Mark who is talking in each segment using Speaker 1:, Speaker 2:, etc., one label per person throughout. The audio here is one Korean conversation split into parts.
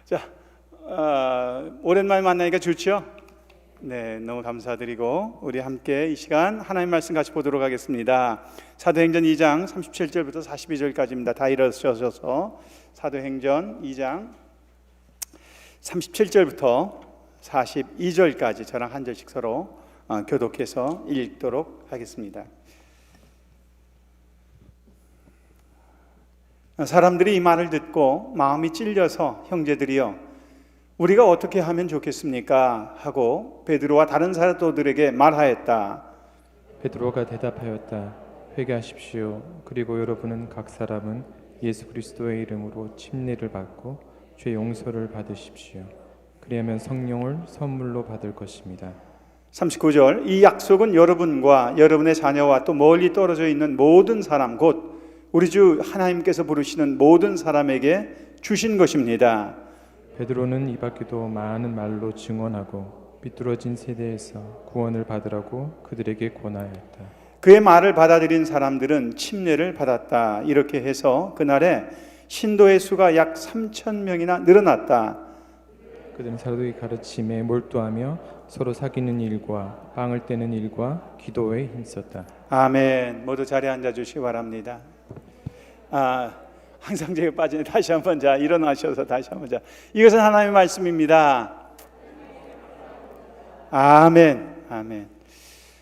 Speaker 1: 자, 오랜만에 만나니까 좋죠? 네, 너무 감사드리고 우리 함께 이 시간 하나님 말씀 같이 보도록 하겠습니다. 사도행전 2장 37절부터 42절까지입니다. 다 일어서셔서 사도행전 2장 37절부터 42절까지 저랑 한 절씩 서로 교독해서 읽도록 하겠습니다. 사람들이 이 말을 듣고 마음이 찔려서 형제들이여 우리가 어떻게 하면 좋겠습니까? 하고 베드로와 다른 사도들에게 말하였다.
Speaker 2: 베드로가 대답하였다. 회개하십시오. 그리고 여러분은 각 사람은 예수 그리스도의 이름으로 침례를 받고 죄 용서를 받으십시오. 그리하면 성령을 선물로 받을 것입니다.
Speaker 1: 39절 이 약속은 여러분과 여러분의 자녀와 또 멀리 떨어져 있는 모든 사람 곧 우리 주 하나님께서 부르시는 모든 사람에게 주신 것입니다.
Speaker 2: 베드로는 이 밖에도 많은 말로 증언하고 삐뚤어진 세대에서 구원을 받으라고 그들에게 권하였다.
Speaker 1: 그의 말을 받아들인 사람들은 침례를 받았다. 이렇게 해서 그날에 신도의 수가 약 3,000명이나 늘어났다.
Speaker 2: 그들은 사도의 가르침에 몰두하며 서로 사귀는 일과 빵을 떼는 일과 기도에 힘썼다.
Speaker 1: 아멘. 모두 자리에 앉아 주시기 바랍니다. 항상 제가 빠지네. 다시 한번 자 일어나셔서 다시 한번 자. 이것은 하나님의 말씀입니다. 아멘. 아멘.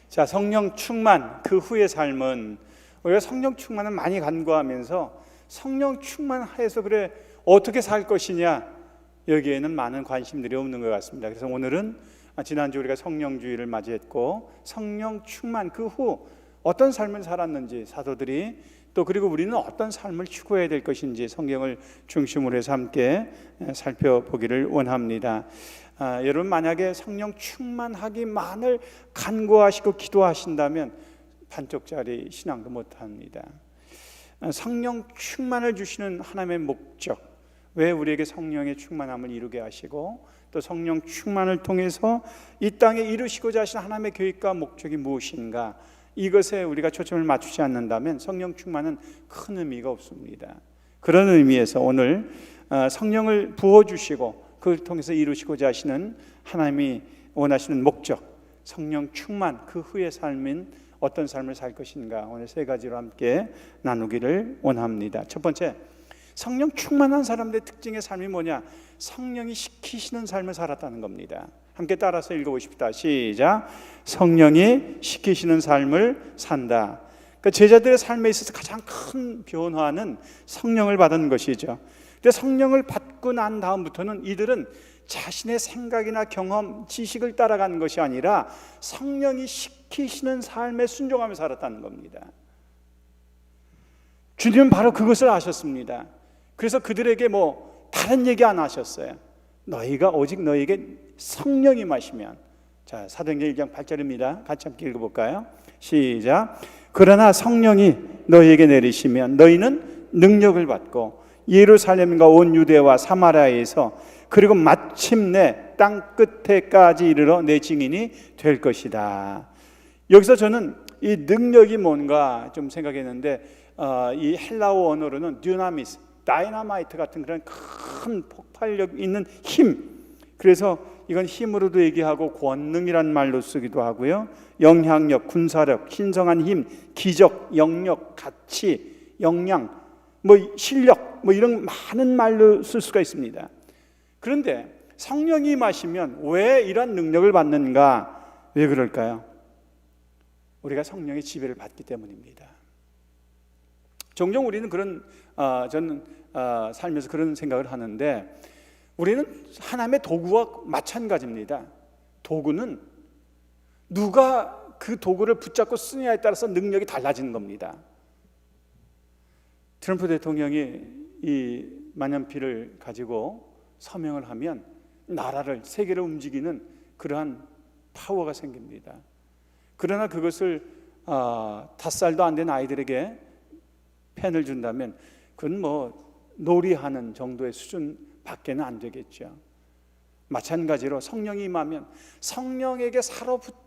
Speaker 1: 자, 성령 충만 그 후의 삶은 우리가 성령 충만을 많이 간구하면서 성령 충만해서 그래 어떻게 살 것이냐 여기에는 많은 관심들이 없는 것 같습니다. 그래서 오늘은 지난주 우리가 성령주의를 맞이했고 성령 충만 그 후 어떤 삶을 살았는지 사도들이 또 그리고 우리는 어떤 삶을 추구해야 될 것인지 성경을 중심으로 해서 함께 살펴보기를 원합니다. 여러분 만약에 성령 충만하기만을 간구하시고 기도하신다면 반쪽짜리 신앙도 못합니다. 성령 충만을 주시는 하나님의 목적, 왜 우리에게 성령의 충만함을 이루게 하시고 또 성령 충만을 통해서 이 땅에 이루시고자 하신 하나님의 계획과 목적이 무엇인가, 이것에 우리가 초점을 맞추지 않는다면 성령 충만은 큰 의미가 없습니다. 그런 의미에서 오늘 성령을 부어주시고 그걸 통해서 이루시고자 하시는 하나님이 원하시는 목적, 성령 충만 그 후의 삶인 어떤 삶을 살 것인가, 오늘 세 가지로 함께 나누기를 원합니다. 첫 번째, 성령 충만한 사람들의 특징의 삶이 뭐냐? 성령이 시키시는 삶을 살았다는 겁니다. 함께 따라서 읽어보십시다. 시작. 성령이 시키시는 삶을 산다. 그러니까 제자들의 삶에 있어서 가장 큰 변화는 성령을 받은 것이죠. 근데 성령을 받고 난 다음부터는 이들은 자신의 생각이나 경험, 지식을 따라가는 것이 아니라 성령이 시키시는 삶에 순종하며 살았다는 겁니다. 주님은 바로 그것을 아셨습니다. 그래서 그들에게 다른 얘기 안 하셨어요. 너희가 오직 너희에게 성령이 마시면, 자 사도행전 1장 8절입니다. 같이 함께 읽어볼까요? 시작. 그러나 성령이 너희에게 내리시면 너희는 능력을 받고 예루살렘과 온 유대와 사마리아에서 그리고 마침내 땅 끝에까지 이르러 내 증인이 될 것이다. 여기서 저는 이 능력이 뭔가 좀 생각했는데 이 헬라어 언어로는 듀나미스, 다이너마이트 같은 그런 큰 폭발력 있는 힘, 그래서 이건 힘으로도 얘기하고 권능이란 말로 쓰기도 하고요, 영향력, 군사력, 신성한 힘, 기적, 영역, 가치, 역량, 실력, 이런 많은 말로 쓸 수가 있습니다. 그런데 성령이 임하시면 왜 이런 능력을 받는가? 왜 그럴까요? 우리가 성령의 지배를 받기 때문입니다. 종종 우리는 저는 살면서 그런 생각을 하는데, 우리는 하나님의 도구와 마찬가지입니다. 도구는 누가 그 도구를 붙잡고 쓰느냐에 따라서 능력이 달라지는 겁니다. 트럼프 대통령이 이 만년필을 가지고 서명을 하면 나라를, 세계를 움직이는 그러한 파워가 생깁니다. 그러나 그것을 5살도 안 된 아이들에게 펜을 준다면 그건 놀이하는 정도의 수준밖에는 안 되겠죠. 마찬가지로 성령이 임하면 성령에게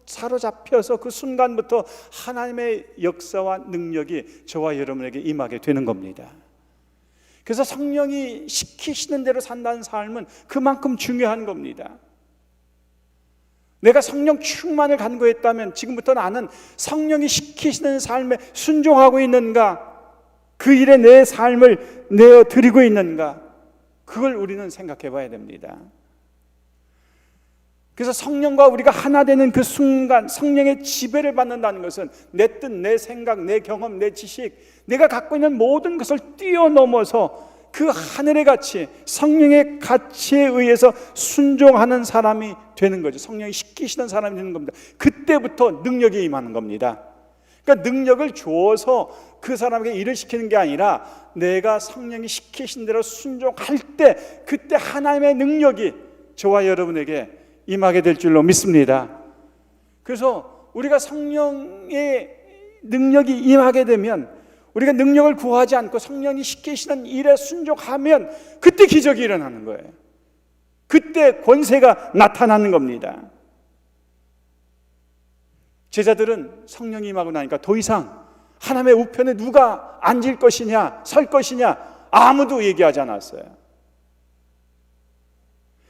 Speaker 1: 사로잡혀서 그 순간부터 하나님의 역사와 능력이 저와 여러분에게 임하게 되는 겁니다. 그래서 성령이 시키시는 대로 산다는 삶은 그만큼 중요한 겁니다. 내가 성령 충만을 간구했다면 지금부터 나는 성령이 시키시는 삶에 순종하고 있는가, 그 일에 내 삶을 내어드리고 있는가, 그걸 우리는 생각해 봐야 됩니다. 그래서 성령과 우리가 하나 되는 그 순간, 성령의 지배를 받는다는 것은 내 뜻, 내 생각, 내 경험, 내 지식, 내가 갖고 있는 모든 것을 뛰어넘어서 그 하늘의 가치, 성령의 가치에 의해서 순종하는 사람이 되는 거죠. 성령이 시키시는 사람이 되는 겁니다. 그때부터 능력이 임하는 겁니다. 그러니까 능력을 주어서 그 사람에게 일을 시키는 게 아니라 내가 성령이 시키신 대로 순종할 때, 그때 하나님의 능력이 저와 여러분에게 임하게 될 줄로 믿습니다. 그래서 우리가 성령의 능력이 임하게 되면, 우리가 능력을 구하지 않고 성령이 시키시는 일에 순종하면 그때 기적이 일어나는 거예요. 그때 권세가 나타나는 겁니다. 제자들은 성령이 임하고 나니까 더 이상 하나님의 우편에 누가 앉을 것이냐, 설 것이냐 아무도 얘기하지 않았어요.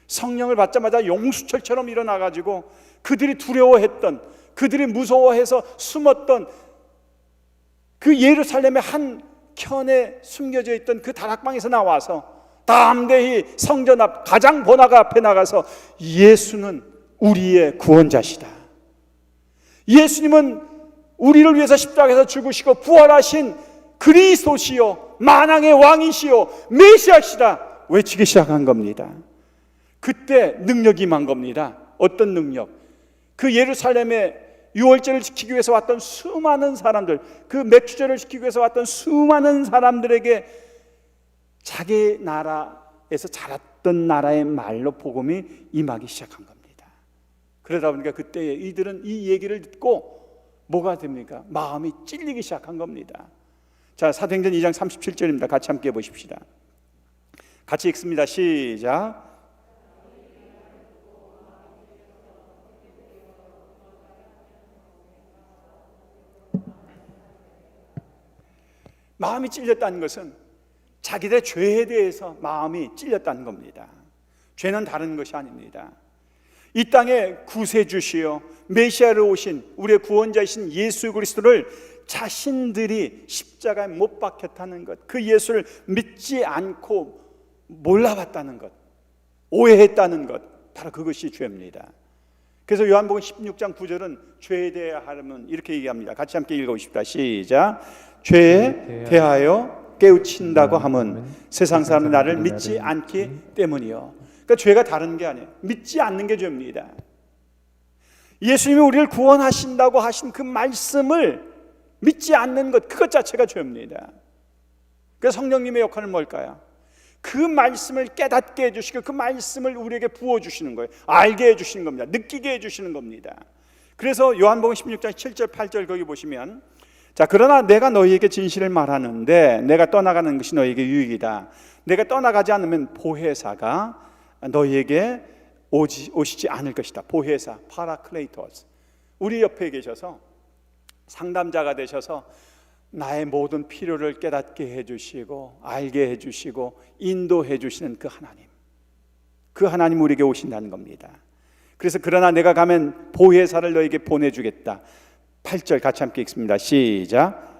Speaker 1: 성령을 받자마자 용수철처럼 일어나가지고 그들이 두려워했던, 그들이 무서워해서 숨었던 그 예루살렘의 한 켠에 숨겨져 있던 그 다락방에서 나와서 담대히 성전 앞 가장 번화가 앞에 나가서 예수는 우리의 구원자시다, 예수님은 우리를 위해서 십자가에서 죽으시고 부활하신 그리스도시요 만왕의 왕이시요 메시아시다 외치기 시작한 겁니다. 그때 능력이 임한 겁니다. 어떤 능력? 그 예루살렘에 유월절을 지키기 위해서 왔던 수많은 사람들, 그 맥주절을 지키기 위해서 왔던 수많은 사람들에게 자기 나라에서 자랐던 나라의 말로 복음이 임하기 시작한 겁니다. 그러다 보니까 그때 이들은 이 얘기를 듣고 뭐가 됩니까? 마음이 찔리기 시작한 겁니다. 자, 사도행전 2장 37절입니다. 같이 함께 보십시다. 같이 읽습니다. 시작. 마음이 찔렸다는 것은 자기들의 죄에 대해서 마음이 찔렸다는 겁니다. 죄는 다른 것이 아닙니다. 이 땅에 구세주시요 메시아로 오신 우리의 구원자이신 예수 그리스도를 자신들이 십자가에 못 박혔다는 것, 그 예수를 믿지 않고 몰라봤다는 것, 오해했다는 것, 바로 그것이 죄입니다. 그래서 요한복음 16장 9절은 죄에 대하여는 이렇게 얘기합니다. 같이 함께 읽어보십시다. 시작. 죄에 대하여 깨우친다고 함은 세상 사람은 나를 믿지 않기 때문이요. 그러니까 죄가 다른 게 아니에요. 믿지 않는 게 죄입니다. 예수님이 우리를 구원하신다고 하신 그 말씀을 믿지 않는 것, 그것 자체가 죄입니다. 그래서 성령님의 역할은 뭘까요? 그 말씀을 깨닫게 해주시고 그 말씀을 우리에게 부어주시는 거예요. 알게 해주시는 겁니다. 느끼게 해주시는 겁니다. 그래서 요한복음 16장 7절 8절 거기 보시면, 자, 그러나 내가 너희에게 진실을 말하는데 내가 떠나가는 것이 너희에게 유익이다. 내가 떠나가지 않으면 보혜사가 너희에게 오시지 않을 것이다. 보혜사, 파라클레이토스, 우리 옆에 계셔서 상담자가 되셔서 나의 모든 필요를 깨닫게 해주시고 알게 해주시고 인도해 주시는 그 하나님, 그 하나님 우리에게 오신다는 겁니다. 그래서 그러나 내가 가면 보혜사를 너에게 보내주겠다. 8절 같이 함께 읽습니다. 시작.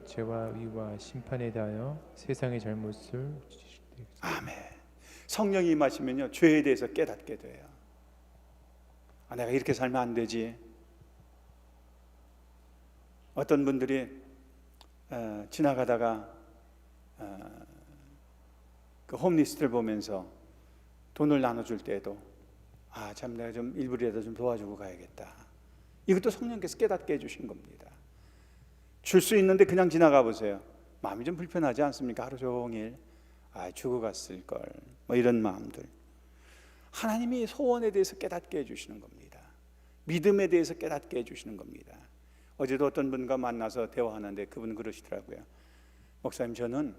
Speaker 2: 죄와 의와 심판에 대하여 세상의 잘못을
Speaker 1: 아멘. 성령이 임하시면요 죄에 대해서 깨닫게 돼요. 내가 이렇게 살면 안 되지. 어떤 분들이 지나가다가 그 홈리스트를 보면서 돈을 나눠줄 때에도 참 내가 좀 일부라도 좀 도와주고 가야겠다. 이것도 성령께서 깨닫게 해주신 겁니다. 줄 수 있는데 그냥 지나가 보세요. 마음이 좀 불편하지 않습니까? 하루 종일 주고 갔을 걸, 뭐 이런 마음들. 하나님이 소원에 대해서 깨닫게 해주시는 겁니다. 믿음에 대해서 깨닫게 해주시는 겁니다. 어제도 어떤 분과 만나서 대화하는데 그분은 그러시더라고요. 목사님, 저는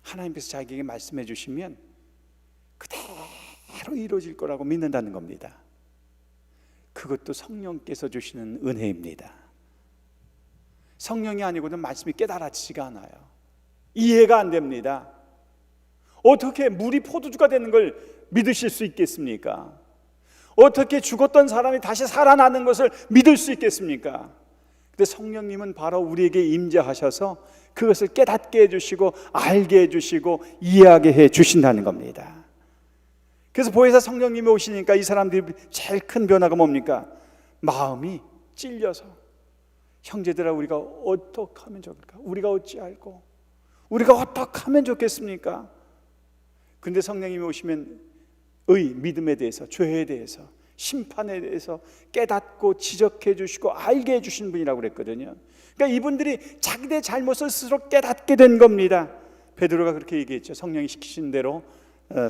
Speaker 1: 하나님께서 자기에게 말씀해 주시면 그대로 이루어질 거라고 믿는다는 겁니다. 그것도 성령께서 주시는 은혜입니다. 성령이 아니고는 말씀이 깨달아지지가 않아요. 이해가 안 됩니다. 어떻게 물이 포도주가 되는 걸 믿으실 수 있겠습니까? 어떻게 죽었던 사람이 다시 살아나는 것을 믿을 수 있겠습니까? 근데 성령님은 바로 우리에게 임재하셔서 그것을 깨닫게 해주시고 알게 해주시고 이해하게 해주신다는 겁니다. 그래서 보혜사 성령님이 오시니까 이 사람들이 제일 큰 변화가 뭡니까? 마음이 찔려서 형제들아 우리가 어떻게 하면 좋을까? 우리가 어찌할꼬? 우리가 어떻게 하면 좋겠습니까? 근데 성령님이 오시면 믿음에 대해서, 죄에 대해서, 심판에 대해서 깨닫고 지적해 주시고 알게 해 주신 분이라고 그랬거든요. 그러니까 이분들이 자기들의 잘못을 스스로 깨닫게 된 겁니다. 베드로가 그렇게 얘기했죠. 성령이 시키신 대로.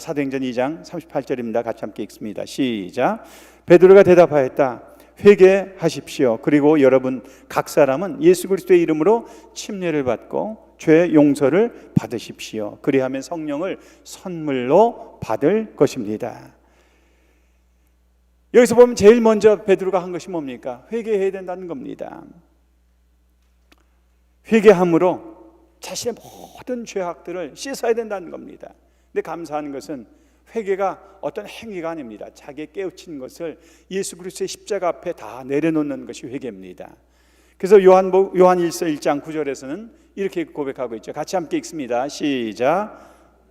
Speaker 1: 사도행전 2장 38절입니다. 같이 함께 읽습니다. 시작. 베드로가 대답하였다. 회개하십시오. 그리고 여러분 각 사람은 예수 그리스도의 이름으로 침례를 받고 죄 용서를 받으십시오. 그리하면 성령을 선물로 받을 것입니다. 여기서 보면 제일 먼저 베드로가 한 것이 뭡니까? 회개해야 된다는 겁니다. 회개함으로 자신의 모든 죄악들을 씻어야 된다는 겁니다. 근데 감사한 것은 회개가 어떤 행위가 아닙니다. 자기의 깨우친 것을 예수 그리스도의 십자가 앞에 다 내려놓는 것이 회개입니다. 그래서 요한일서 1장 9절에서는 이렇게 고백하고 있죠. 같이 함께 읽습니다. 시작.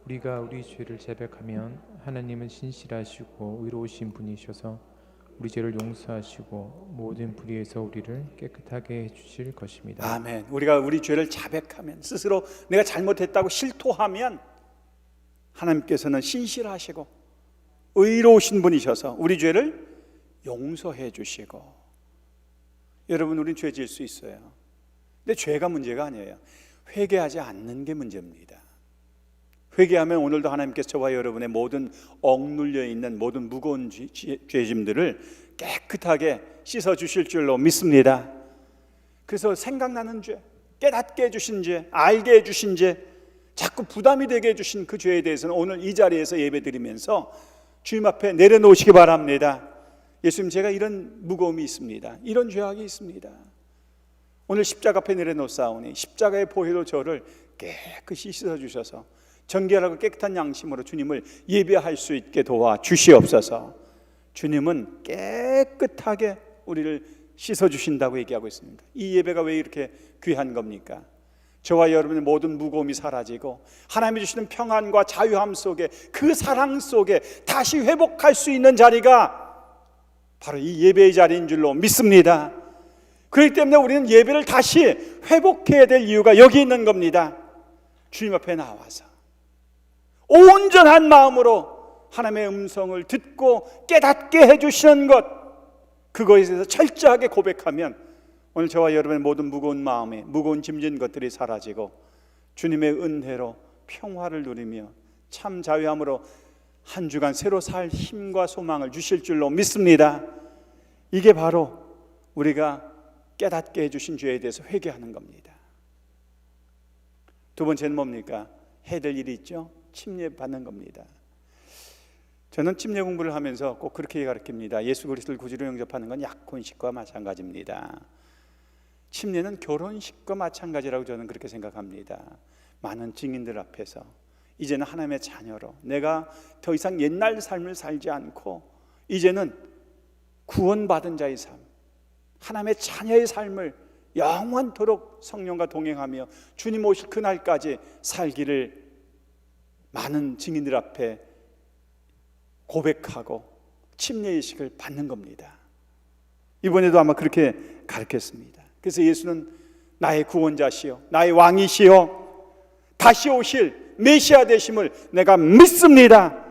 Speaker 2: 우리가 우리 죄를 자백하면 하나님은 신실하시고 의로우신 분이셔서 우리 죄를 용서하시고 모든 불의에서 우리를 깨끗하게 해주실 것입니다.
Speaker 1: 아멘. 우리가 우리 죄를 자백하면, 스스로 내가 잘못했다고 실토하면 하나님께서는 신실하시고 의로우신 분이셔서 우리 죄를 용서해 주시고. 여러분, 우린 죄 지을 수 있어요. 근데 죄가 문제가 아니에요. 회개하지 않는 게 문제입니다. 회개하면 오늘도 하나님께서 저와 여러분의 모든 억눌려 있는 모든 무거운 죄짐들을 깨끗하게 씻어 주실 줄로 믿습니다. 그래서 생각나는 죄, 깨닫게 해주신 죄, 알게 해주신 죄, 자꾸 부담이 되게 해주신 그 죄에 대해서는 오늘 이 자리에서 예배드리면서 주님 앞에 내려놓으시기 바랍니다. 예수님, 제가 이런 무거움이 있습니다. 이런 죄악이 있습니다. 오늘 십자가 앞에 내려놓사오니 십자가의 보혈로 저를 깨끗이 씻어주셔서 정결하고 깨끗한 양심으로 주님을 예배할 수 있게 도와주시옵소서. 주님은 깨끗하게 우리를 씻어주신다고 얘기하고 있습니다. 이 예배가 왜 이렇게 귀한 겁니까? 저와 여러분의 모든 무거움이 사라지고 하나님이 주시는 평안과 자유함 속에, 그 사랑 속에 다시 회복할 수 있는 자리가 바로 이 예배의 자리인 줄로 믿습니다. 그렇기 때문에 우리는 예배를 다시 회복해야 될 이유가 여기 있는 겁니다. 주님 앞에 나와서 온전한 마음으로 하나님의 음성을 듣고 깨닫게 해주시는 것, 그거에 대해서 철저하게 고백하면 오늘 저와 여러분의 모든 무거운 마음에 무거운 짐진 것들이 사라지고 주님의 은혜로 평화를 누리며 참 자유함으로 한 주간 새로 살 힘과 소망을 주실 줄로 믿습니다. 이게 바로 우리가 깨닫게 해주신 죄에 대해서 회개하는 겁니다. 두 번째는 뭡니까? 해야 될 일이 있죠. 침례 받는 겁니다. 저는 침례 공부를 하면서 꼭 그렇게 가르칩니다. 예수 그리스도를 구주로 영접하는 건 약혼식과 마찬가지입니다. 침례는 결혼식과 마찬가지라고 저는 그렇게 생각합니다. 많은 증인들 앞에서 이제는 하나님의 자녀로 내가 더 이상 옛날 삶을 살지 않고 이제는 구원받은 자의 삶, 하나님의 자녀의 삶을 영원토록 성령과 동행하며 주님 오실 그날까지 살기를 많은 증인들 앞에 고백하고 침례의식을 받는 겁니다. 이번에도 아마 그렇게 가르쳤습니다. 그래서 예수는 나의 구원자시요 나의 왕이시요 다시 오실 메시아 되심을 내가 믿습니다.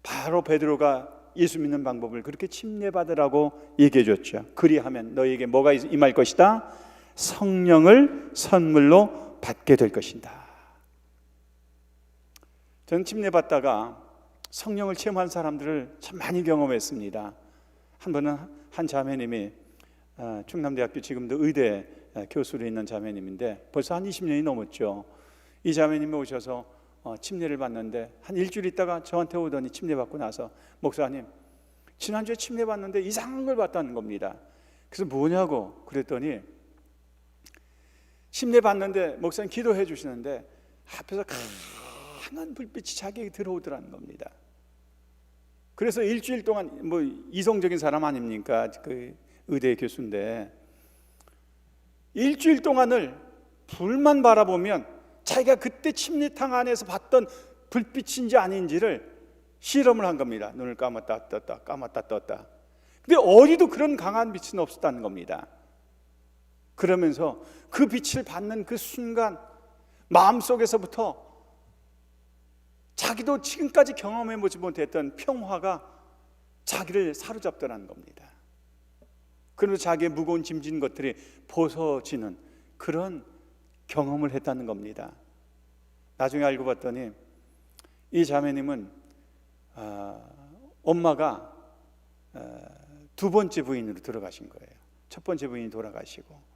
Speaker 1: 바로 베드로가 예수 믿는 방법을 그렇게 침례받으라고 얘기해 줬죠. 그리하면 너희에게 뭐가 임할 것이다? 성령을 선물로 받게 될 것이다. 저는 침례받다가 성령을 체험한 사람들을 참 많이 경험했습니다. 한 번은 한 자매님이 충남대학교 지금도 의대 교수로 있는 자매님인데 벌써 한 20년이 넘었죠. 이 자매님이 오셔서 침례를 받는데 한 일주일 있다가 저한테 오더니 침례받고 나서 목사님, 지난주에 침례받는데 이상한 걸 봤다는 겁니다. 그래서 뭐냐고 그랬더니 침례 받는데 목사님 기도해 주시는데 앞에서 강한 불빛이 자기에게 들어오더라는 겁니다. 그래서 일주일 동안 뭐 이성적인 사람 아닙니까? 그 의대 교수인데 일주일 동안을 불만 바라보면 자기가 그때 침례탕 안에서 봤던 불빛인지 아닌지를 실험을 한 겁니다. 눈을 감았다 떴다 감았다 떴다. 근데 어디도 그런 강한 빛은 없었다는 겁니다. 그러면서 그 빛을 받는 그 순간 마음속에서부터 자기도 지금까지 경험해보지 못했던 평화가 자기를 사로잡더라는 겁니다. 그러면서 자기의 무거운 짐진 것들이 벗어지는 그런 경험을 했다는 겁니다. 나중에 알고 봤더니 이 자매님은 엄마가 두 번째 부인으로 들어가신 거예요. 첫 번째 부인이 돌아가시고,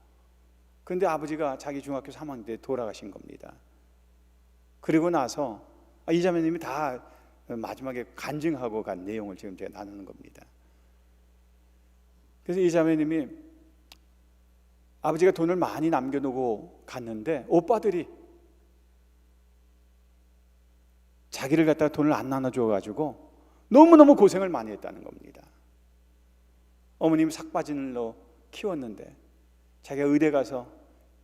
Speaker 1: 그런데 아버지가 자기 중학교 3학년 때 돌아가신 겁니다. 그리고 나서 이 자매님이 다 마지막에 간증하고 간 내용을 지금 제가 나누는 겁니다. 그래서 이 자매님이 아버지가 돈을 많이 남겨놓고 갔는데 오빠들이 자기를 갖다가 돈을 안 나눠줘가지고 너무너무 고생을 많이 했다는 겁니다. 어머님 삭바진으로 키웠는데 자기가 의대 가서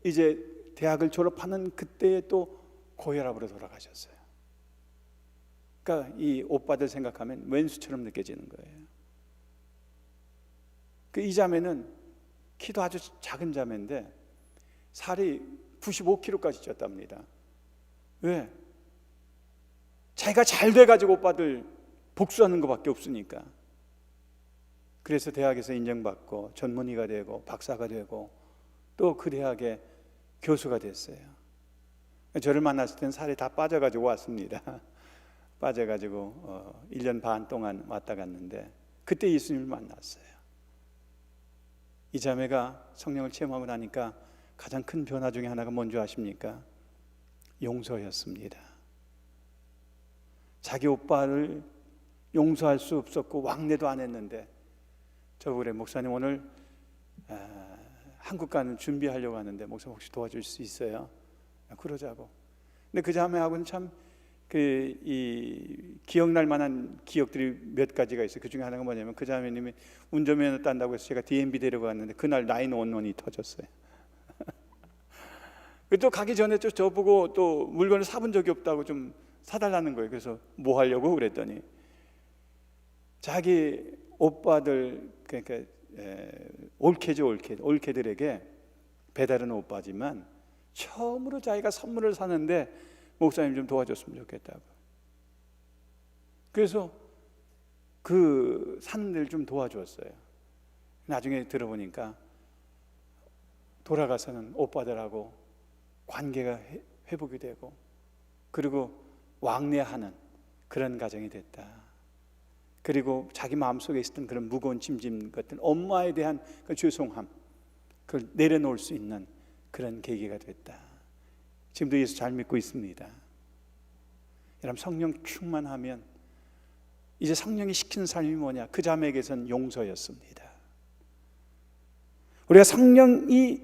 Speaker 1: 이제 대학을 졸업하는 그때에 또 고혈압으로 돌아가셨어요. 그러니까 이 오빠들 생각하면 왼수처럼 느껴지는 거예요. 이 자매는 키도 아주 작은 자매인데 살이 95kg까지 쪘답니다. 왜? 자기가 잘 돼가지고 오빠들 복수하는 것밖에 없으니까. 그래서 대학에서 인정받고 전문의가 되고 박사가 되고 또 그 대학의 교수가 됐어요. 저를 만났을 때는 살이 다 빠져가지고 왔습니다. 빠져가지고 1년 반 동안 왔다 갔는데 그때 예수님을 만났어요. 이 자매가 성령을 체험하고 나니까 가장 큰 변화 중에 하나가 뭔지 아십니까? 용서였습니다. 자기 오빠를 용서할 수 없었고 왕래도 안 했는데 저보고 그래, 목사님 오늘 한국 가는 준비하려고 하는데 목사님 혹시 도와줄 수 있어요? 그러자고. 근데 그 자매하고는 참 이 기억날 만한 기억들이 몇 가지가 있어요. 그 중에 하나가 뭐냐면 그 자매님이 운전면허 딴다고 해서 제가 DMV 데려갔는데 그날 911이 터졌어요. 또 가기 전에 또 저보고 또 물건을 사본 적이 없다고 좀 사달라는 거예요. 그래서 뭐 하려고 그랬더니 자기 오빠들, 그러니까 올케죠, 올케들에게 배달은 오빠지만 처음으로 자기가 선물을 사는데 목사님 좀 도와줬으면 좋겠다고. 그래서 그 사는 데를 좀 도와줬어요. 나중에 들어보니까 돌아가서는 오빠들하고 관계가 회복이 되고 그리고 왕래하는 그런 가정이 됐다. 그리고 자기 마음속에 있었던 그런 무거운 짐진 것들, 엄마에 대한 그 죄송함, 그걸 내려놓을 수 있는 그런 계기가 됐다. 지금도 예수 잘 믿고 있습니다. 여러분, 성령 충만하면 이제 성령이 시키는 삶이 뭐냐? 그 자매에게서는 용서였습니다. 우리가 성령이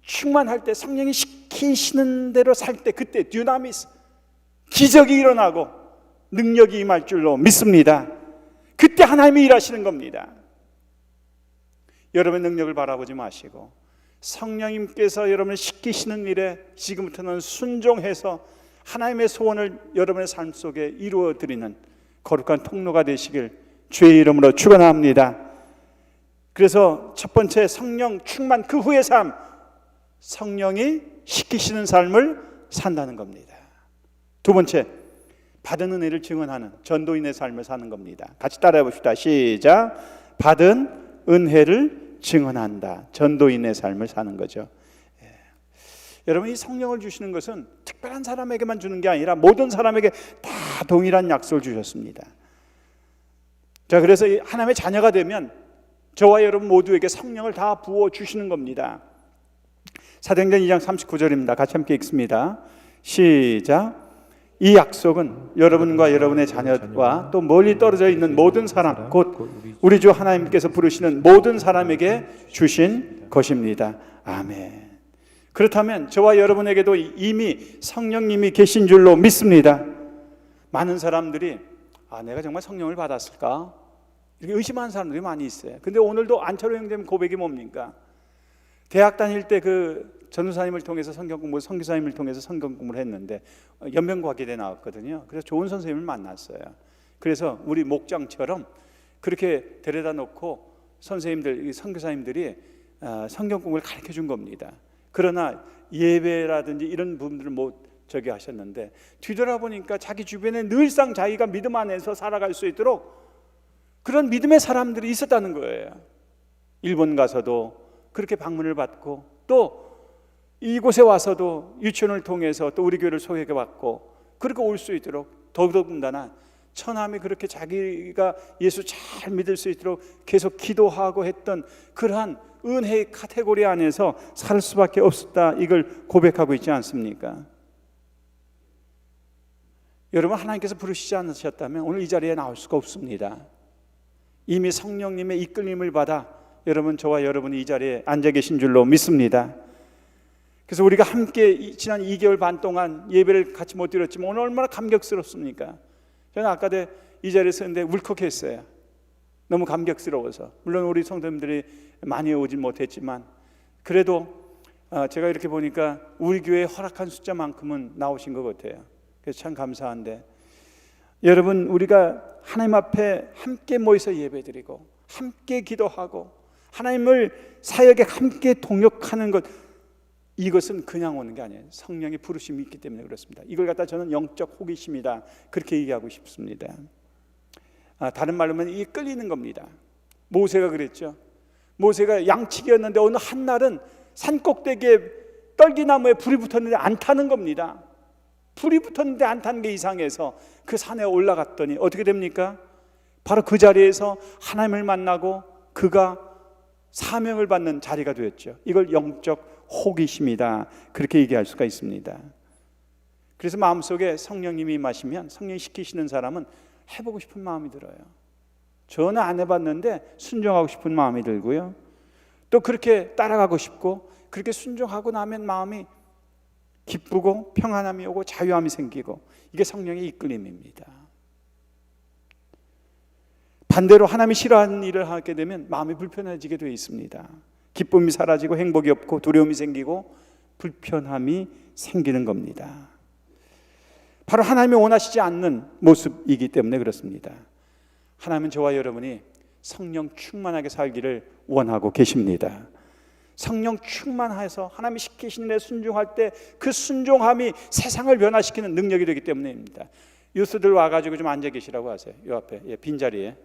Speaker 1: 충만할 때, 성령이 시키시는 대로 살 때, 그때 듀나미스, 기적이 일어나고 능력이 임할 줄로 믿습니다. 그때 하나님이 일하시는 겁니다. 여러분의 능력을 바라보지 마시고 성령님께서 여러분을 시키시는 일에 지금부터는 순종해서 하나님의 소원을 여러분의 삶 속에 이루어 드리는 거룩한 통로가 되시길 주의 이름으로 축원합니다. 그래서 첫 번째, 성령 충만, 그 후의 삶, 성령이 시키시는 삶을 산다는 겁니다. 두 번째, 받은 은혜를 증언하는 전도인의 삶을 사는 겁니다. 같이 따라해 봅시다. 시작. 받은 은혜를 증언한다. 전도인의 삶을 사는 거죠. 여러분, 이 성령을 주시는 것은 특별한 사람에게만 주는 게 아니라 모든 사람에게 다 동일한 약속을 주셨습니다. 자, 그래서 하나님의 자녀가 되면 저와 여러분 모두에게 성령을 다 부어 주시는 겁니다. 사도행전 2장 39절입니다. 같이 함께 읽습니다. 시작. 이 약속은 여러분과 여러분의 자녀와 또 멀리 떨어져 있는 모든 사람, 곧 우리 주 하나님께서 부르시는 모든 사람에게 주신 것입니다. 아멘. 그렇다면 저와 여러분에게도 이미 성령님이 계신 줄로 믿습니다. 많은 사람들이 내가 정말 성령을 받았을까? 이렇게 의심하는 사람들이 많이 있어요. 근데 오늘도 안철호 형님 고백이 뭡니까? 대학 다닐 때 그 전우사님을 통해서 선교사님을 통해서 성경 공부를 했는데 연명과기대 나왔거든요. 그래서 좋은 선생님을 만났어요. 그래서 우리 목장처럼 그렇게 데려다 놓고 선생님들, 선교사님들이 성경 공부를 가르쳐 준 겁니다. 그러나 예배라든지 이런 부분들을 못 하셨는데 뒤돌아보니까 자기 주변에 늘상 자기가 믿음 안에서 살아갈 수 있도록 그런 믿음의 사람들이 있었다는 거예요. 일본 가서도 그렇게 방문을 받고 또 이곳에 와서도 유치원을 통해서 또 우리 교회를 소개받고 그렇게 올 수 있도록 더더군다나 처남이 그렇게 자기가 예수 잘 믿을 수 있도록 계속 기도하고 했던 그러한 은혜의 카테고리 안에서 살 수밖에 없었다, 이걸 고백하고 있지 않습니까? 여러분, 하나님께서 부르시지 않으셨다면 오늘 이 자리에 나올 수가 없습니다. 이미 성령님의 이끌림을 받아 여러분, 저와 여러분이 이 자리에 앉아 계신 줄로 믿습니다. 그래서 우리가 함께 지난 2개월 반 동안 예배를 같이 못 드렸지만 오늘 얼마나 감격스럽습니까? 저는 아까 이 자리에 서는데 울컥했어요. 너무 감격스러워서. 물론 우리 성도님들이 많이 오진 못했지만 그래도 제가 이렇게 보니까 우리 교회에 허락한 숫자만큼은 나오신 것 같아요. 그래서 참 감사한데, 여러분, 우리가 하나님 앞에 함께 모여서 예배드리고 함께 기도하고 하나님을 사역에 함께 동역하는 것, 이것은 그냥 오는 게 아니에요. 성령의 부르심이 있기 때문에 그렇습니다. 이걸 갖다 저는 영적 호기심이다, 그렇게 얘기하고 싶습니다. 다른 말로 하면 이게 끌리는 겁니다. 모세가 그랬죠. 모세가 양치기였는데 어느 한날은 산꼭대기에 떨기나무에 불이 붙었는데 안 타는 겁니다. 불이 붙었는데 안 타는 게 이상해서 그 산에 올라갔더니 어떻게 됩니까? 바로 그 자리에서 하나님을 만나고 그가 사명을 받는 자리가 되었죠. 이걸 영적 호기심이다, 그렇게 얘기할 수가 있습니다. 그래서 마음속에 성령님이 임하시면, 성령이 시키시는 사람은 해보고 싶은 마음이 들어요. 저는 안 해봤는데 순종하고 싶은 마음이 들고요, 또 그렇게 따라가고 싶고, 그렇게 순종하고 나면 마음이 기쁘고 평안함이 오고 자유함이 생기고, 이게 성령의 이끌림입니다. 반대로 하나님이 싫어하는 일을 하게 되면 마음이 불편해지게 되어 있습니다. 기쁨이 사라지고 행복이 없고 두려움이 생기고 불편함이 생기는 겁니다. 바로 하나님이 원하시지 않는 모습이기 때문에 그렇습니다. 하나님은 저와 여러분이 성령 충만하게 살기를 원하고 계십니다. 성령 충만해서 하나님이 시키신 일에 순종할 때 그 순종함이 세상을 변화시키는 능력이 되기 때문입니다. 유스들 와가지고 좀 앉아 계시라고 하세요. 이 앞에, 빈자리에.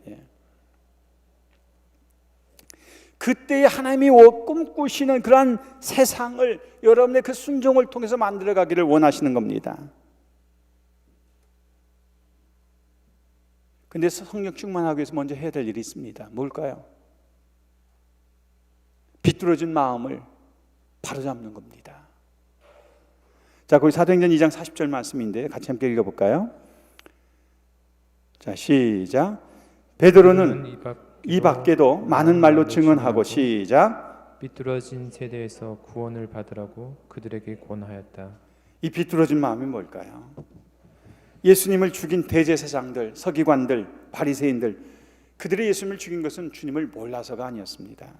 Speaker 1: 그때에 하나님이 꿈꾸시는 그러한 세상을 여러분의 그 순종을 통해서 만들어가기를 원하시는 겁니다. 근데 성령 충만하기 위해서 먼저 해야 될 일이 있습니다. 뭘까요? 비뚤어진 마음을 바로잡는 겁니다. 자, 거기 사도행전 2장 40절 말씀인데 같이 함께 읽어볼까요? 자, 시작. 베드로는 이 밖에도 많은 말로 증언하고, 시작.
Speaker 2: 비뚤어진 세대에서 구원을 받으라고 그들에게 권하였다.
Speaker 1: 이 비뚤어진 마음이 뭘까요? 예수님을 죽인 대제사장들, 서기관들, 바리새인들, 그들이 예수님을 죽인 것은 주님을 몰라서가 아니었습니다.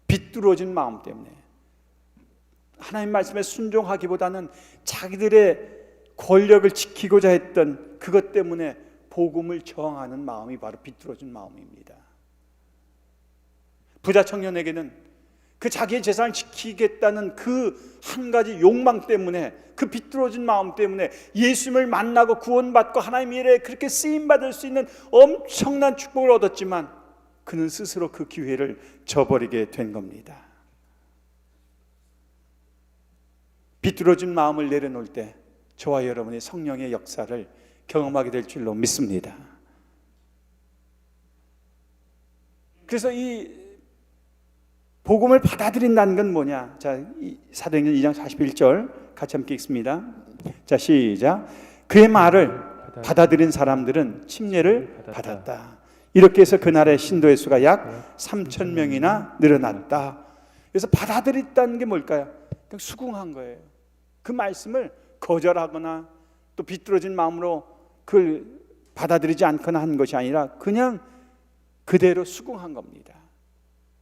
Speaker 1: 비뚤어진 마음 때문에, 하나님 말씀에 순종하기보다는 자기들의 권력을 지키고자 했던 그것 때문에 복음을 저항하는 마음이 바로 비뚤어진 마음입니다. 부자 청년에게는 그 자기의 재산을 지키겠다는 그 한 가지 욕망 때문에, 그 비뚤어진 마음 때문에 예수님을 만나고 구원받고 하나님 일에 그렇게 쓰임받을 수 있는 엄청난 축복을 얻었지만 그는 스스로 그 기회를 저버리게 된 겁니다. 비뚤어진 마음을 내려놓을 때 저와 여러분이 성령의 역사를 경험하게 될 줄로 믿습니다. 그래서 이 복음을 받아들인다는 건 뭐냐? 자, 사도행전 2장 41절 같이 함께 읽습니다. 자, 시작. 그의 말을 받아들인 사람들은 침례를 받았다. 이렇게 해서 그날의 신도의 수가 약 3,000명이나 늘어났다. 그래서 받아들였다는 게 뭘까요? 그냥 수긍한 거예요. 그 말씀을 거절하거나 또 비뚤어진 마음으로 그걸 받아들이지 않거나 한 것이 아니라 그냥 그대로 수긍한 겁니다.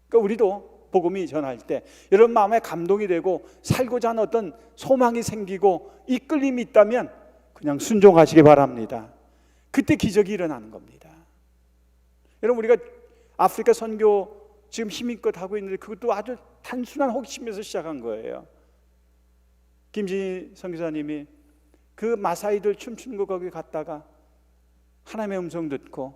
Speaker 1: 그러니까 우리도 복음이 전할 때 여러분 마음에 감동이 되고 살고자 하는 어떤 소망이 생기고 이끌림이 있다면 그냥 순종하시기 바랍니다. 그때 기적이 일어나는 겁니다. 여러분 우리가 아프리카 선교 지금 힘껏 하고 있는데 그것도 아주 단순한 호기심에서 시작한 거예요. 김진희 선교사님이 그 마사이들 춤추는 거 거기 갔다가 하나님의 음성 듣고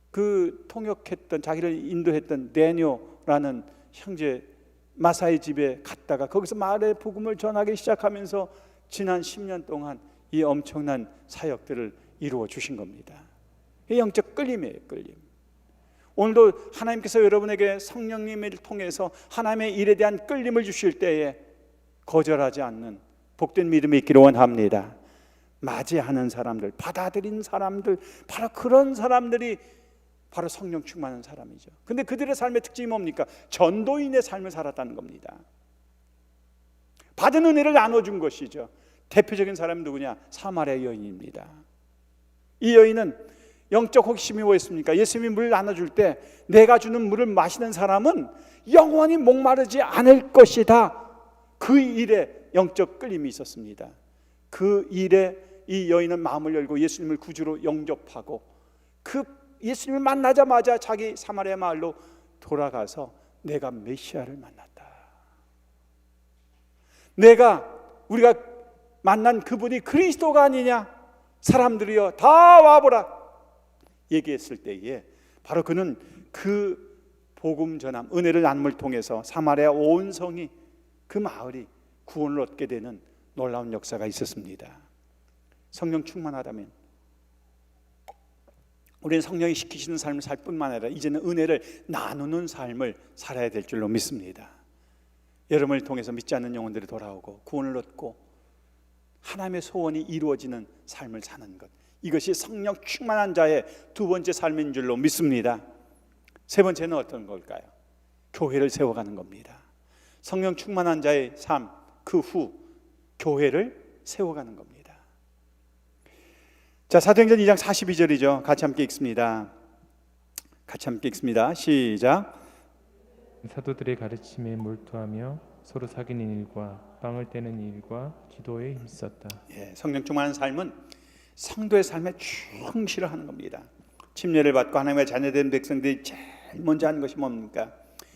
Speaker 1: 그 통역했던 자기를 인도했던 데니오라는 형제 마사이 집에 갔다가 거기서 마을의 복음을 전하기 시작하면서 지난 10년 동안 이 엄청난 사역들을 이루어 주신 겁니다. 이 영적 끌림이에요. 끌림. 오늘도 하나님께서 여러분에게 성령님을 통해서 하나님의 일에 대한 끌림을 주실 때에 거절하지 않는 복된 믿음이 있기를 원합니다. 맞이하는 사람들, 받아들인 사람들, 바로 그런 사람들이 바로 성령 충만한 사람이죠. 근데 그들의 삶의 특징이 뭡니까? 전도인의 삶을 살았다는 겁니다. 받은 은혜를 나눠준 것이죠. 대표적인 사람이 누구냐? 사마리아 여인입니다. 이 여인은 영적 호기심이 뭐였습니까? 예수님이 물을 나눠줄 때 내가 주는 물을 마시는 사람은 영원히 목마르지 않을 것이다. 그 일에 영적 끌림이 있었습니다. 그 일에 이 여인은 마음을 열고 예수님을 구주로 영접하고 그 예수님을 만나자마자 자기 사마리아 마을로 돌아가서 내가 메시아를 만났다. 우리가 만난 그분이 그리스도가 아니냐? 사람들이여 다 와보라 얘기했을 때에 바로 그는 그 복음 전함, 은혜를 나눔을 통해서 사마리아 온 성이 그 마을이 구원을 얻게 되는 놀라운 역사가 있었습니다. 성령 충만하다면 우리는 성령이 시키시는 삶을 살 뿐만 아니라 이제는 은혜를 나누는 삶을 살아야 될 줄로 믿습니다. 여러분을 통해서 믿지 않는 영혼들이 돌아오고 구원을 얻고 하나님의 소원이 이루어지는 삶을 사는 것, 이것이 성령 충만한 자의 두 번째 삶인 줄로 믿습니다. 세 번째는 어떤 걸까요? 교회를 세워가는 겁니다. 성령 충만한 자의 삶, 그 후 교회를 세워가는 겁니다. 자, 사도행전 2장 42절이죠. 같이 함께 읽습니다. 시작.
Speaker 2: 사도들의 가르침에 몰두하며 서로 사귀는 일과 빵을 떼는 일과 기도에 힘썼다.
Speaker 1: 성령 충만한 삶은 성도의 삶에 충실을 하는 겁니다. 침례를 받고 하나님의 자녀된 백성들이 제일 먼저 하는 것이 뭡니까?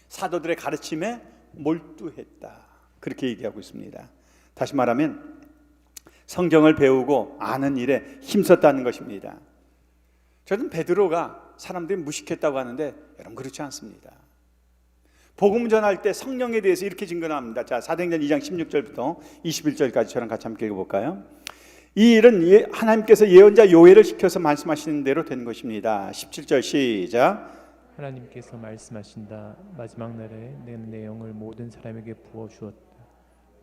Speaker 1: 사도들의 가르침에 몰두했다. 그렇게 얘기하고 있습니다. 다시 말하면 성경을 배우고 아는 일에 힘썼다는 것입니다. 저는 베드로가 사람들이 무식했다고 하는데 여러분 그렇지 않습니다. 복음 전할 때 성령에 대해서 이렇게 증거합니다. 자, 사도행전 2장 16절부터 21절까지 저랑 같이 함께 읽어볼까요? 이 일은 하나님께서 예언자 요엘을 시켜서 말씀하시는 대로 된 것입니다. 17절 시작.
Speaker 2: 하나님께서 말씀하신다. 마지막 날에 내 영을 모든 사람에게 부어 주었다.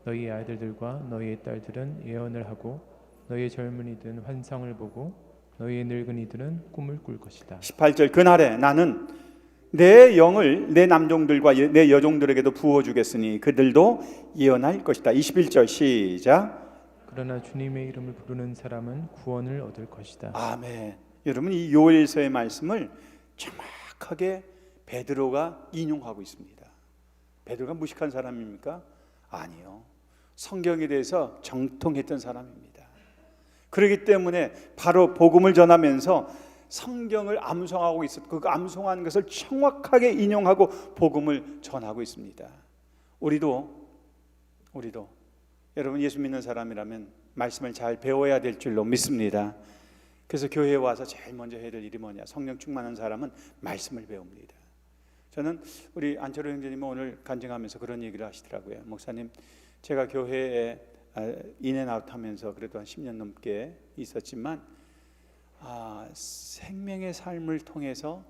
Speaker 2: 너희 아이들과 너희의 딸들은 예언을 하고 너희의 젊은이들은 환상을 보고 너희의 늙은이들은 꿈을 꿀 것이다. 18절
Speaker 1: 그날에 나는 내 영을 내 남종들과 내 여종들에게도 부어주겠으니 그들도 예언할 것이다. 21절 시작.
Speaker 2: 그러나 주님의 이름을 부르는 사람은 구원을 얻을 것이다.
Speaker 1: 아멘. 여러분 이 요엘서의 말씀을 정확하게 베드로가 인용하고 있습니다. 베드로가 무식한 사람입니까? 아니요. 성경에 대해서 정통했던 사람입니다. 그렇기 때문에 바로 복음을 전하면서 성경을 암송하고 있었고 그 암송하는 것을 정확하게 인용하고 복음을 전하고 있습니다. 우리도 여러분 예수 믿는 사람이라면 말씀을 잘 배워야 될 줄로 믿습니다. 그래서 교회에 와서 제일 먼저 해야 될 일이 뭐냐? 성령 충만한 사람은 말씀을 배웁니다. 저는 우리 안철호 형제님은 오늘 간증하면서 그런 얘기를 하시더라고요. 목사님, 제가 교회에 인앤아웃 하면서 그래도 한 10년 넘게 있었지만 생명의 삶을 통해서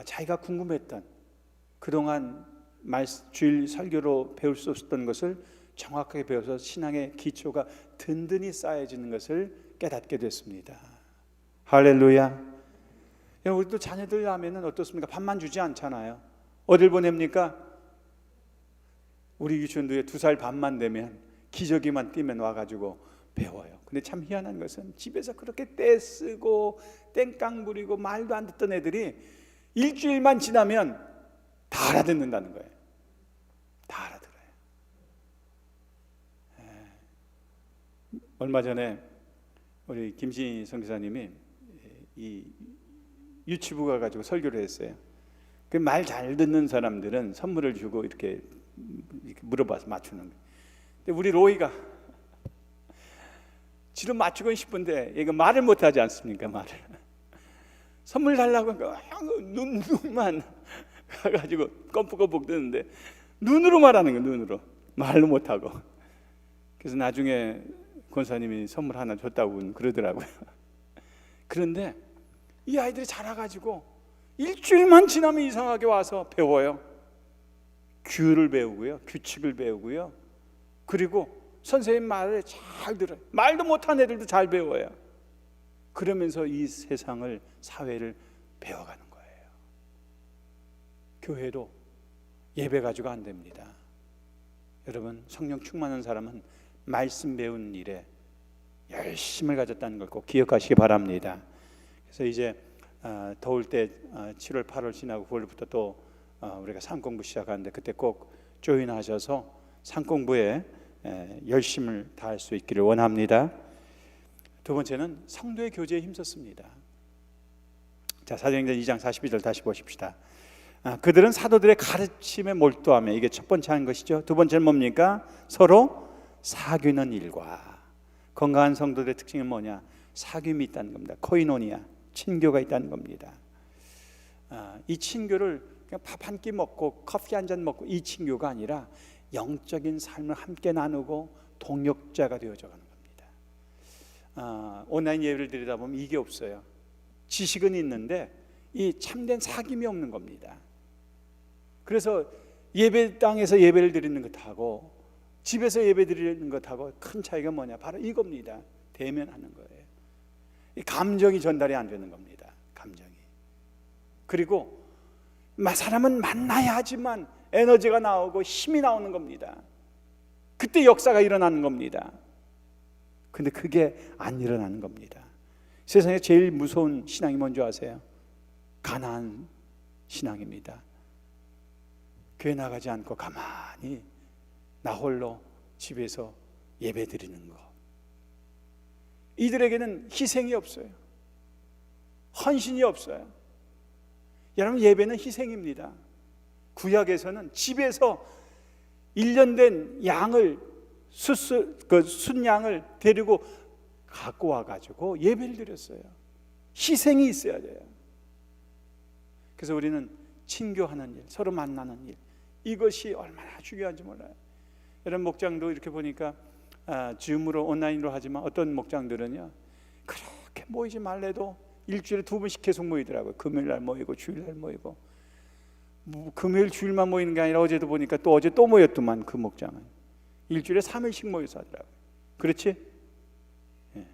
Speaker 1: 자기가 궁금했던 그동안 주일 설교로 배울 수 없었던 것을 정확하게 배워서 신앙의 기초가 든든히 쌓여지는 것을 깨닫게 됐습니다. 할렐루야. 우리도 자녀들 하면은 어떻습니까? 밥만 주지 않잖아요. 어딜 보냅니까? 우리 유치원도에 2살 반만 되면 기저귀만 띄면 와가지고 배워요. 근데 참 희한한 것은 집에서 그렇게 떼쓰고 땡깡 부리고 말도 안 듣던 애들이 일주일만 지나면 다 알아듣는다는 거예요. 다 알아들어요. 얼마 전에 우리 김신희 선교사님이 이 유치부 가가지고 설교를 했어요. 그 말 잘 듣는 사람들은 선물을 주고 이렇게 물어봐서 맞추는 거예요. 근데 우리 로이가 지도 맞추고 싶은데 얘가 말을 못하지 않습니까? 말을 선물 달라고 눈만 가가지고 껌뻑껌뻑 뜨는데 눈으로 말하는 거예요. 눈으로 말로 못하고. 그래서 나중에 권사님이 선물 하나 줬다고 그러더라고요. 그런데 이 아이들이 자라가지고 일주일만 지나면 이상하게 와서 배워요. 규를 배우고요, 규칙을 배우고요, 그리고 선생님 말을 잘 들어요. 말도 못한 애들도 잘 배워요. 그러면서 이 세상을, 사회를 배워가는 거예요. 교회도 예배 가지고 안 됩니다. 여러분, 성령 충만한 사람은 말씀 배우는 일에 열심을 가졌다는 걸 꼭 기억하시기 바랍니다. 그래서 이제 더울 때 7월, 8월 지나고 9월부터 또 우리가 산공부 시작하는데 그때 꼭 조인하셔서 산공부에 열심을 다할 수 있기를 원합니다. 두 번째는 성도의 교제에 힘썼습니다. 자, 사도행전 2장 42절 다시 보십시다. 그들은 사도들의 가르침에 몰두하며, 이게 첫 번째 하는 것이죠. 두 번째는 뭡니까? 서로 사귀는 일과. 건강한 성도들의 특징은 뭐냐? 사귐이 있다는 겁니다. 코이노니아, 친교가 있다는 겁니다. 이 친교를 그냥 밥 한 끼 먹고 커피 한 잔 먹고 이 친교가 아니라 영적인 삶을 함께 나누고 동역자가 되어져 가는 겁니다. 온라인 예배를 드리다 보면 이게 없어요. 지식은 있는데 이 참된 사귐이 없는 겁니다. 그래서 예배당에서 예배를 드리는 것하고 집에서 예배 드리는 것하고 큰 차이가 뭐냐? 바로 이겁니다. 대면하는 거예요. 이 감정이 전달이 안 되는 겁니다. 감정이. 그리고 사람은 만나야 하지만 에너지가 나오고 힘이 나오는 겁니다. 그때 역사가 일어나는 겁니다. 근데 그게 안 일어나는 겁니다. 세상에 제일 무서운 신앙이 뭔지 아세요? 가난한 신앙입니다. 교회 나가지 않고 가만히 나 홀로 집에서 예배 드리는 것. 이들에게는 희생이 없어요. 헌신이 없어요. 여러분, 예배는 희생입니다. 구약에서는 집에서 1년 된 양을 순양을 데리고 갖고 와가지고 예배를 드렸어요. 희생이 있어야 돼요. 그래서 우리는 친교하는 일, 서로 만나는 일, 이것이 얼마나 중요한지 몰라요. 여러분, 목장도 이렇게 보니까 줌으로 온라인으로 하지만 어떤 목장들은요 그렇게 모이지 말래도 일주일에 2번씩 계속 모이더라고요. 금요일날 모이고 주일날 모이고. 금요일 주일만 모이는 게 아니라 어제도 보니까 또 어제 또 모였더만. 그 목장은 일주일에 3일씩 모여서 하더라고요. 그렇지? 예.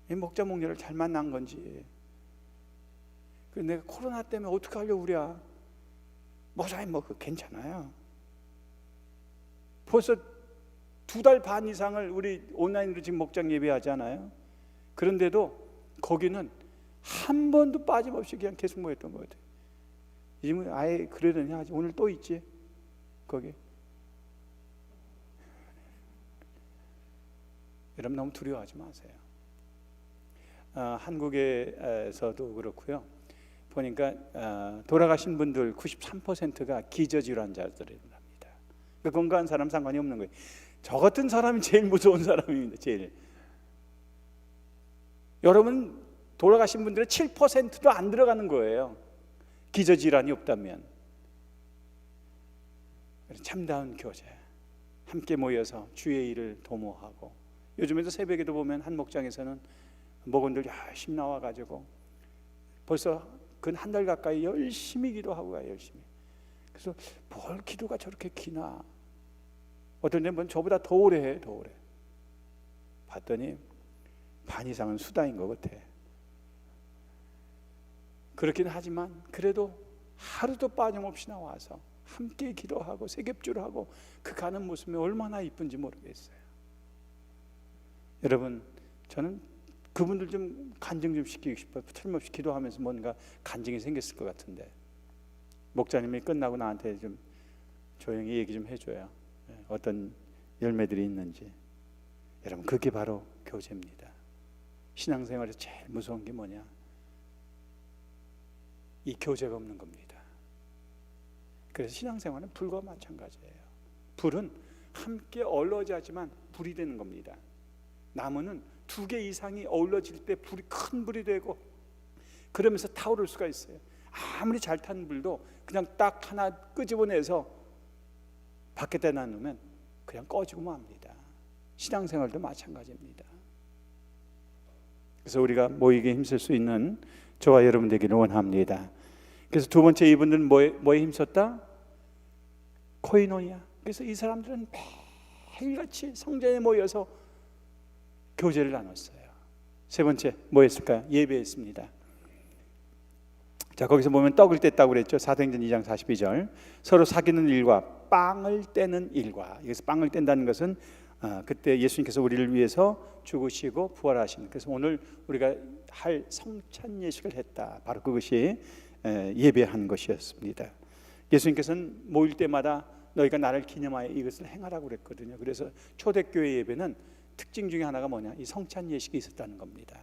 Speaker 1: 이 목자 목녀를 잘 만난 건지. 그래서 내가 코로나 때문에 어떻게 하려고 그래? 목사님 뭐 괜찮아요. 벌써 2달 반 이상을 우리 온라인으로 지금 목장 예배하잖아요. 그런데도 거기는 한 번도 빠짐없이 그냥 계속 모였던 것 같아요. 이제 아예 그러더니 오늘 또 있지 거기. 여러분, 너무 두려워하지 마세요. 한국에서도 그렇고요. 보니까 돌아가신 분들 93%가 기저질환자들입니다. 그러니까 건강한 사람 상관이 없는 거예요. 저 같은 사람이 제일 무서운 사람입니다. 제일. 여러분, 돌아가신 분들의 7%도 안 들어가는 거예요. 기저질환이 없다면. 참다운 교제, 함께 모여서 주의 일을 도모하고. 요즘에도 새벽에도 보면 한 목장에서는 목원들 열심히 나와가지고 벌써 근 한 달 가까이 열심히 기도하고 가요. 열심히. 그래서 뭘 기도가 저렇게 기나? 어떤 데는 저보다 더 오래 해. 더 오래. 봤더니 반 이상은 수다인 것 같아. 그렇긴 하지만 그래도 하루도 빠짐없이 나와서 함께 기도하고 세겹주를 그 가는 모습이 얼마나 이쁜지 모르겠어요. 여러분, 저는 그분들 좀 간증 좀 시키고 싶어요. 틀림없이 기도하면서 뭔가 간증이 생겼을 것 같은데, 목자님이 끝나고 나한테 좀 조용히 얘기 좀 해줘요. 어떤 열매들이 있는지. 여러분, 그게 바로 교제입니다. 신앙생활에서 제일 무서운 게 뭐냐? 이 교제가 없는 겁니다. 그래서 신앙생활은 불과 마찬가지예요. 불은 함께 어우러지지만 불이 되는 겁니다. 나무는 2개 이상이 어우러질 때 불이 큰 불이 되고, 그러면서 타오를 수가 있어요. 아무리 잘 탄 불도 그냥 딱 하나 끄집어내서 밖에다 놔놓으면 그냥 꺼지고 맙니다. 신앙생활도 마찬가지입니다. 그래서 우리가 모이게 힘쓸 수 있는 저와 여러분 되기를 원합니다. 그래서 두 번째, 이분들은 뭐에 힘썼다? 코이노니아. 그래서 이 사람들은 매일같이 성전에 모여서 교제를 나눴어요. 세 번째, 뭐 했을까요? 예배했습니다. 자, 거기서 보면 떡을 뗐다고 그랬죠. 사도행전 2장 42절. 서로 사귀는 일과 빵을 떼는 일과. 여기서 빵을 뗀다는 것은 그때 예수님께서 우리를 위해서 죽으시고 부활하신, 그래서 오늘 우리가 할 성찬 예식을 했다. 바로 그것이 예배한 것이었습니다. 예수님께서는 모일 때마다 너희가 나를 기념하여 이것을 행하라고 그랬거든요. 그래서 초대교회 예배는 특징 중에 하나가 뭐냐? 이 성찬 예식이 있었다는 겁니다.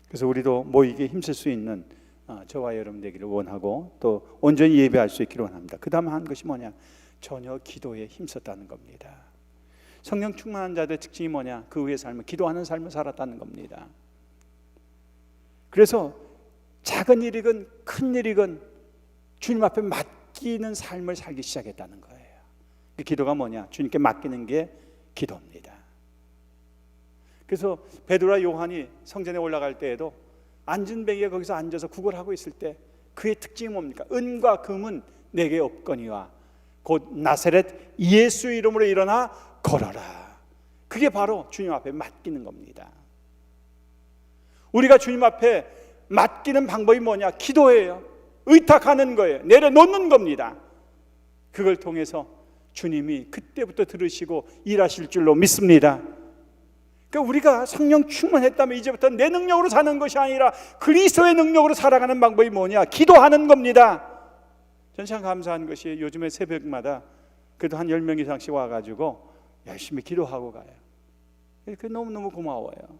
Speaker 1: 그래서 우리도 모이게 힘쓸 수 있는 저와 여러분 되기를 원하고, 또 온전히 예배할 수 있기를 원합니다. 그 다음에 한 것이 뭐냐? 전혀 기도에 힘썼다는 겁니다. 성령 충만한 자들의 특징이 뭐냐? 그 후의 삶은 기도하는 삶을 살았다는 겁니다. 그래서 작은 일이건 큰 일이건 주님 앞에 맡기는 삶을 살기 시작했다는 거예요. 그 기도가 뭐냐? 주님께 맡기는 게 기도입니다. 그래서 베드로와 요한이 성전에 올라갈 때에도 안전뱅이가 거기서 앉아서 구걸하고 있을 때 그의 특징이 뭡니까? 은과 금은 내게 없거니와 곧 나사렛 예수 이름으로 일어나 걸어라. 그게 바로 주님 앞에 맡기는 겁니다. 우리가 주님 앞에 맡기는 방법이 뭐냐? 기도예요. 의탁하는 거예요. 내려놓는 겁니다. 그걸 통해서 주님이 그때부터 들으시고 일하실 줄로 믿습니다. 그러니까 우리가 성령 충만했다면 이제부터 내 능력으로 사는 것이 아니라 그리스도의 능력으로 살아가는 방법이 뭐냐? 기도하는 겁니다. 전 참 감사한 것이 요즘에 새벽마다 그래도 한 10명 이상씩 와가지고 열심히 기도하고 가요. 그게 너무너무 고마워요.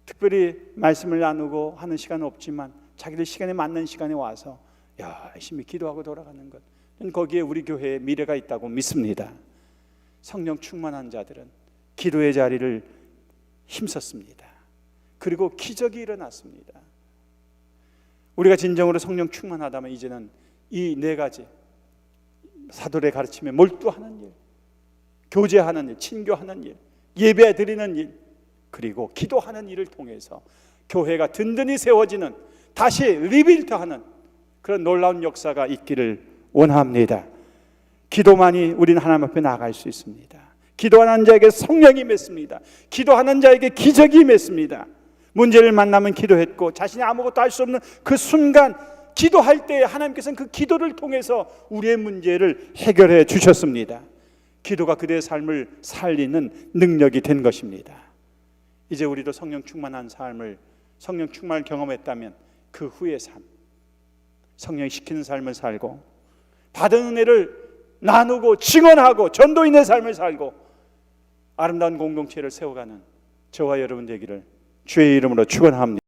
Speaker 1: 특별히 말씀을 나누고 하는 시간은 없지만 자기들 시간에 맞는 시간에 와서 열심히 기도하고 돌아가는 것, 저는 거기에 우리 교회의 미래가 있다고 믿습니다. 성령 충만한 자들은 기도의 자리를 힘썼습니다. 그리고 기적이 일어났습니다. 우리가 진정으로 성령 충만하다면 이제는 이 4가지 사도의 가르침에 몰두하는 일, 교제하는 일, 친교하는 일, 예배 드리는 일, 그리고 기도하는 일을 통해서 교회가 든든히 세워지는, 다시 리빌트하는 그런 놀라운 역사가 있기를 원합니다. 기도만이 우리는 하나님 앞에 나아갈 수 있습니다. 기도하는 자에게 성령이 맺습니다. 기도하는 자에게 기적이 맺습니다. 문제를 만나면 기도했고 자신이 아무것도 할 수 없는 그 순간 기도할 때 하나님께서는 그 기도를 통해서 우리의 문제를 해결해 주셨습니다. 기도가 그대의 삶을 살리는 능력이 된 것입니다. 이제 우리도 성령 충만한 삶을, 성령 충만을 경험했다면 그 후의 삶, 성령이 시키는 삶을 살고 받은 은혜를 나누고 증언하고 전도인의 삶을 살고 아름다운 공동체를 세워가는 저와 여러분 되기를 주의 이름으로 축원합니다.